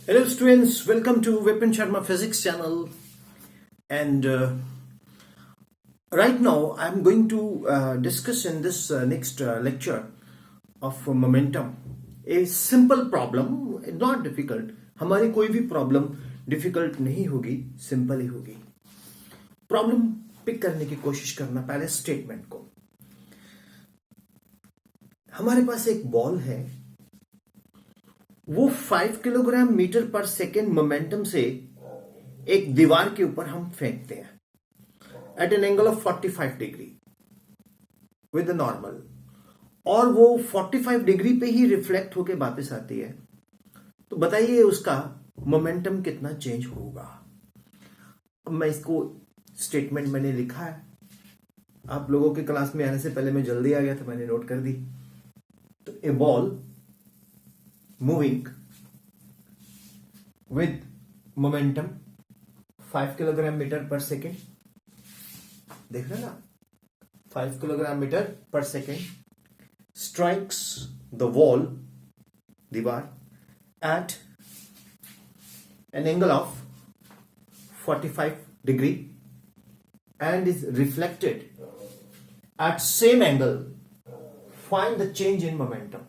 Hello students, welcome to Vipin Sharma Physics channel. And right now I'm going to discuss in this next lecture of momentum. A simple problem, not difficult. हमारी कोई भी problem difficult नहीं होगी, simple ही होगी. Problem pick करने की कोशिश करना. पहले स्टेटमेंट को. हमारे पास एक बॉल है, वो 5 kilogram metre per second momentum से एक दीवार के ऊपर हम फेंकते हैं at an angle of 45 degree with normal, और वो 45 डिग्री पे ही रिफ्लेक्ट होके वापस आती है. तो बताइए उसका मोमेंटम कितना चेंज होगा. अब मैं इसको स्टेटमेंट मैंने लिखा है. आप लोगों के क्लास में आने से पहले मैं जल्दी आ गया था, मैंने नोट कर दी. तो a ball moving with momentum 5 kilogram metre per second. देख रहे ना, 5 kilogram metre per second strikes the wall, दीवार, at an angle of 45 degree and is reflected at same angle. Find the change in momentum.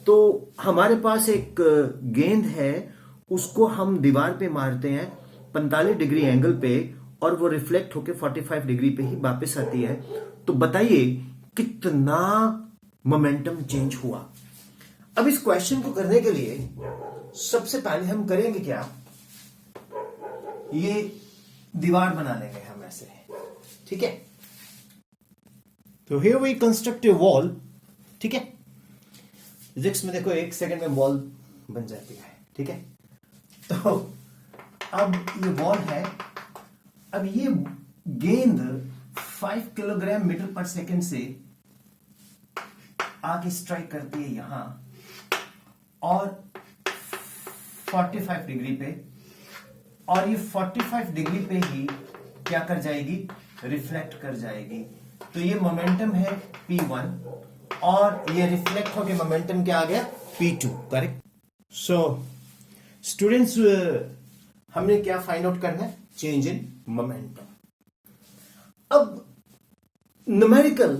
तो हमारे पास एक गेंद है, उसको हम दीवार पे मारते हैं 45 डिग्री एंगल पे, और वो रिफ्लेक्ट होके 45 डिग्री पे ही वापस आती है. तो बताइए कितना मोमेंटम चेंज हुआ. अब इस क्वेश्चन को करने के लिए सबसे पहले हम करेंगे क्या, ये दीवार बना लेंगे हम ऐसे. ठीक है, तो here we construct a wall. ठीक है, फिजिक्स में देखो 1 सेकंड में बॉल बन जाती है. ठीक है, तो अब ये बॉल है. अब ये गेंद 5 किलोग्राम मीटर पर सेकंड से आके स्ट्राइक करती है यहां, और 45 डिग्री पे, और ये 45 डिग्री पे ही क्या कर जाएगी, रिफ्लेक्ट कर जाएगी. तो ये मोमेंटम है P1, और ये रिफ्लेक्ट होके मोमेंटम क्या आ गया, P2. करेक्ट. सो स्टूडेंट्स, हमने क्या फाइंड आउट करना है, चेंज इन मोमेंटम. अब न्यूमेरिकल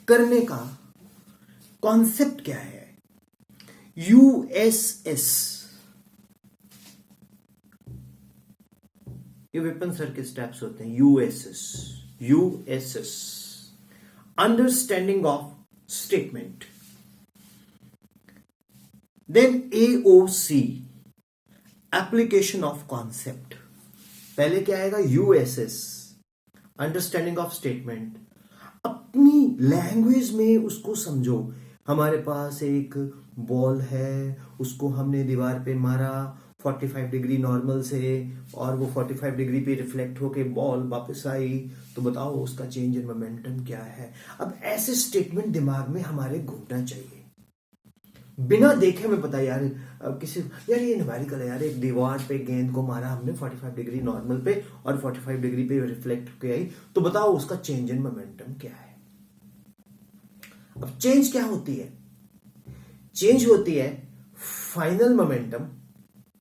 करने का कॉन्सेप्ट क्या है, यूएसएस. ये विपिन सर के स्टेप्स होते हैं. USS understanding of statement. Then AOC application of concept. पहले क्या आएगा, यूएसएस अंडरस्टैंडिंग ऑफ स्टेटमेंट. अपनी लैंग्वेज में उसको समझो. हमारे पास एक बॉल है, उसको हमने दीवार पे मारा 45 डिग्री नॉर्मल से, और वो 45 डिग्री पे रिफ्लेक्ट होके बॉल वापस आई. तो बताओ उसका चेंज इन मोमेंटम क्या है. अब ऐसे स्टेटमेंट दिमाग में हमारे घूमना चाहिए, बिना देखे में पता यार. किसी यार ये न्यूमेरिकल है यार, एक दीवार पे गेंद को मारा हमने 45 डिग्री नॉर्मल पे, और 45 डिग्री पे रिफ्लेक्ट होके आई. तो बताओ उसका चेंज इन मोमेंटम क्या है. अब चेंज क्या होती है, चेंज होती है final momentum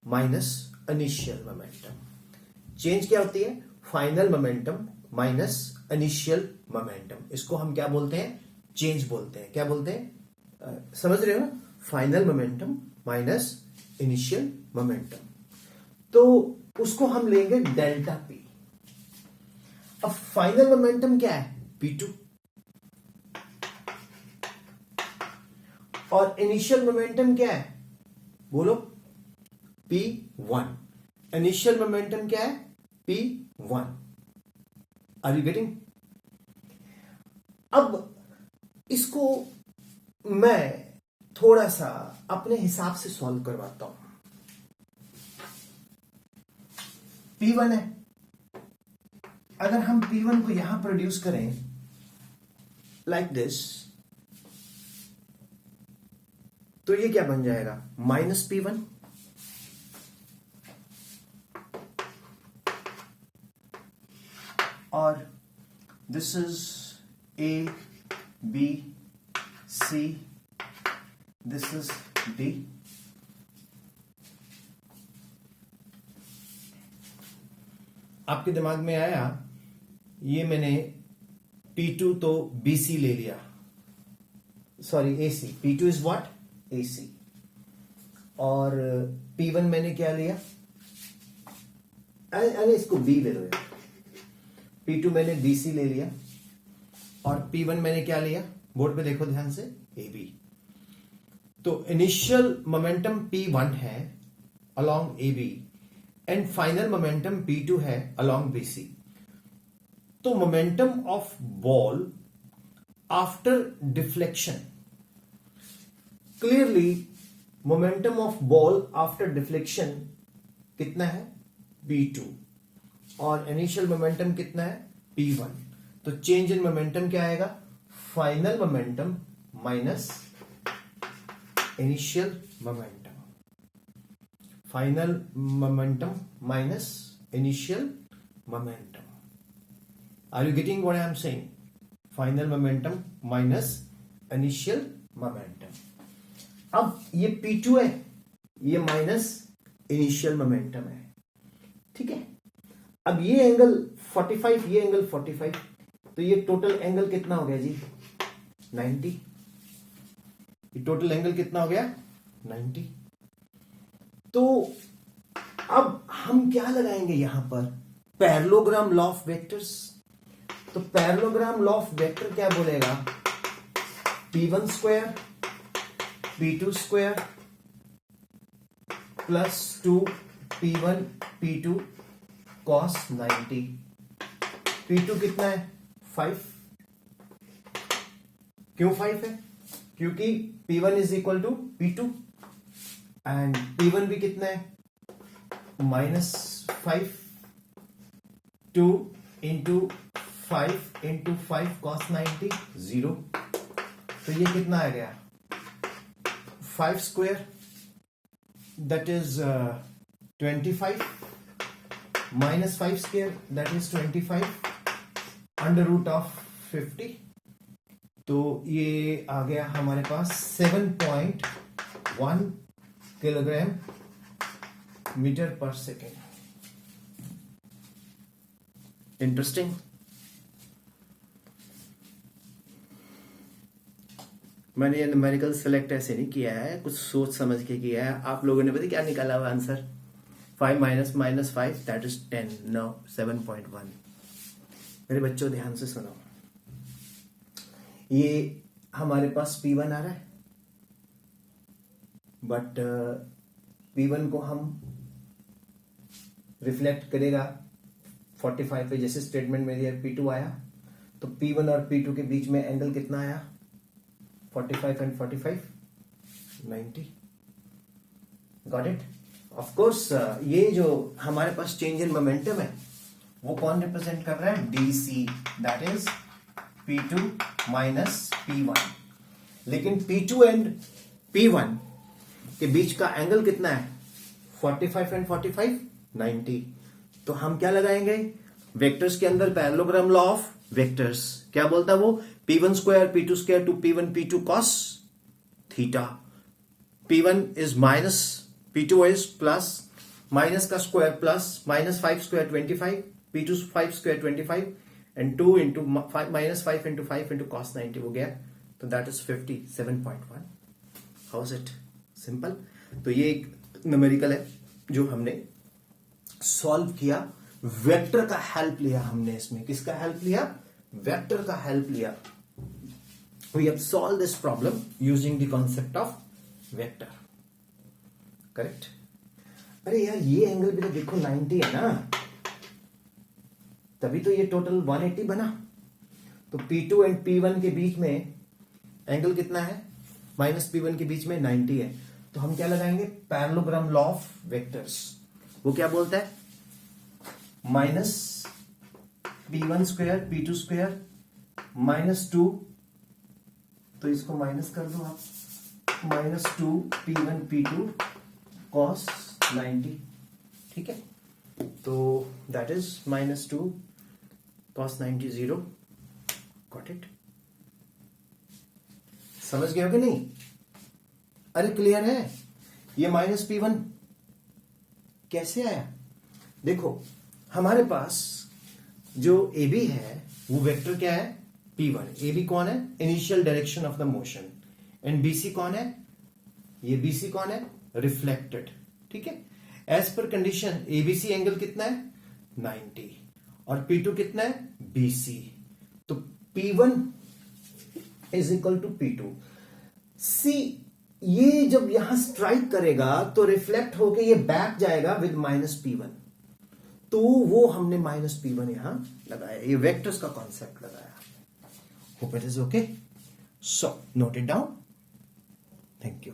minus initial momentum. Change क्या होती है, final momentum minus initial momentum. इसको हम क्या बोलते हैं, चेंज बोलते हैं. क्या बोलते हैं, समझ रहे हो ना, final momentum minus initial momentum. तो उसको हम लेंगे डेल्टा पी. अब फाइनल मोमेंटम क्या है, P2, और इनिशियल मोमेंटम क्या है, बोलो, P1. इनिशियल मोमेंटम क्या है, P1. Are you getting. अब इसको मैं थोड़ा सा अपने हिसाब से सॉल्व करवाता हूं. P1 है, अगर हम P1 को यहां प्रोड्यूस करें लाइक दिस, तो ये क्या बन जाएगा, माइनस P1, और this is A, B, C, this is D. आपके दिमाग में आया, ये मैंने P2 तो BC ले लिया, sorry AC, P2 is what, AC, और P1 मैंने क्या लिया, अरे इसको B ले लो यार, P2 मैंने BC ले लिया और P1 मैंने क्या लिया, बोर्ड पे देखो ध्यान से, AB। तो इनिशियल मोमेंटम P1 है along AB and final momentum P2 है अलोंग BC। तो momentum of ball after deflection, clearly momentum of ball after deflection कितना है, P2, और इनिशियल मोमेंटम कितना है, P1। तो चेंज इन मोमेंटम क्या आएगा, final momentum minus initial momentum, final momentum minus initial momentum. Are you getting what I am saying, final momentum minus initial momentum. अब ये P2 है, ये माइनस इनिशियल मोमेंटम है, ठीक है। अब ये एंगल 45, ये एंगल 45, तो ये टोटल एंगल कितना हो गया जी, 90। ये टोटल एंगल कितना हो गया, 90। तो अब हम क्या लगाएंगे यहां पर, पैरेललोग्राम लॉ ऑफ वेक्टर्स। तो पैरेललोग्राम लॉ ऑफ वेक्टर क्या बोलेगा, P1 square P2 square plus 2 P1 P2 cos 90। P2 कितना है, 5। क्यों 5 है, क्योंकि P1 is equal to P2 and P1 भी कितना है, -5, 2 इंटू 5 इंटू 5 cos 90 0। तो ये कितना आ गया, 5 square that is 25 minus 5 square that is 25 under root of 50। तो ये आ गया हमारे पास 7.1 kilogram metre per second. Interesting. मैंने ये न्यूमेरिकल सेलेक्ट ऐसे नहीं किया है, कुछ सोच समझ के किया है। आप लोगों ने पता क्या निकाला हुआ answer, 5 minus minus 5 that is 10, no 7.1। मेरे बच्चों ध्यान से सुनो, ये हमारे पास P1 आ रहा है, बट P1 को हम रिफ्लेक्ट करेगा 45 पे, जैसे स्टेटमेंट में दिया P2 आया, तो P1 और P2 के बीच में एंगल कितना आया, 45 and 45 90। Got it. Of course ये जो हमारे पास चेंज इन मोमेंटम है वो कौन रिप्रेजेंट कर रहा है, DC, that is P2 minus P1। लेकिन P2 एंड P1 के बीच का एंगल कितना है, 45 एंड 45 90। तो हम क्या लगाएंगे, वेक्टर्स के अंदर पैरेललोग्राम लॉ ऑफ वेक्टर्स क्या बोलता है वो, P1 square P2 square two P1 P2 cos theta. P1 is minus, P2 is plus, minus का square plus, -5 square 25, P2 5 square 25 and 2 into -5 into 5 into cos 90 हो गया, तो that is 57.1। How is it simple. तो ये एक numerical है जो हमने सॉल्व किया, वेक्टर का हेल्प लिया हमने इसमें। किसका हेल्प लिया, वेक्टर का हेल्प लिया। We have solved this problem using the concept of vector. Correct? अरे यार ये एंगल भी तो देखो 90 है ना, तभी तो ये टोटल 180 बना। तो P2 एंड P1 के बीच में एंगल कितना है, -P1 के बीच में 90 है। तो हम क्या लगाएंगे, पैरेललोग्राम लॉ ऑफ वेक्टर्स। वो क्या बोलता है, -P1 स्क्वायर P2 स्क्वायर -2, तो इसको माइनस कर दो आप, -2 P1 P2 cos 90। ठीक है, तो that is -2 cos 90 0। Got it. समझ गए हो कि नहीं, अरे क्लियर है। ये -P1 कैसे आया, देखो हमारे पास जो ए बी है वो वेक्टर क्या है, P1। ए बी कौन है, initial direction of the motion. And BC कौन है, ये BC कौन है, रिफ्लेक्टेड। ठीक है, as per condition ABC angle कितना है 90 और P2 कितना है BC। तो P1 is equal to P2। सी ये जब यहां स्ट्राइक करेगा तो रिफ्लेक्ट होके ये बैक जाएगा विद -P1, तो वो हमने -P1 यहां लगाया, ये वेक्टर्स का कॉन्सेप्ट लगाया। Hope it is okay, so note it down. Thank you.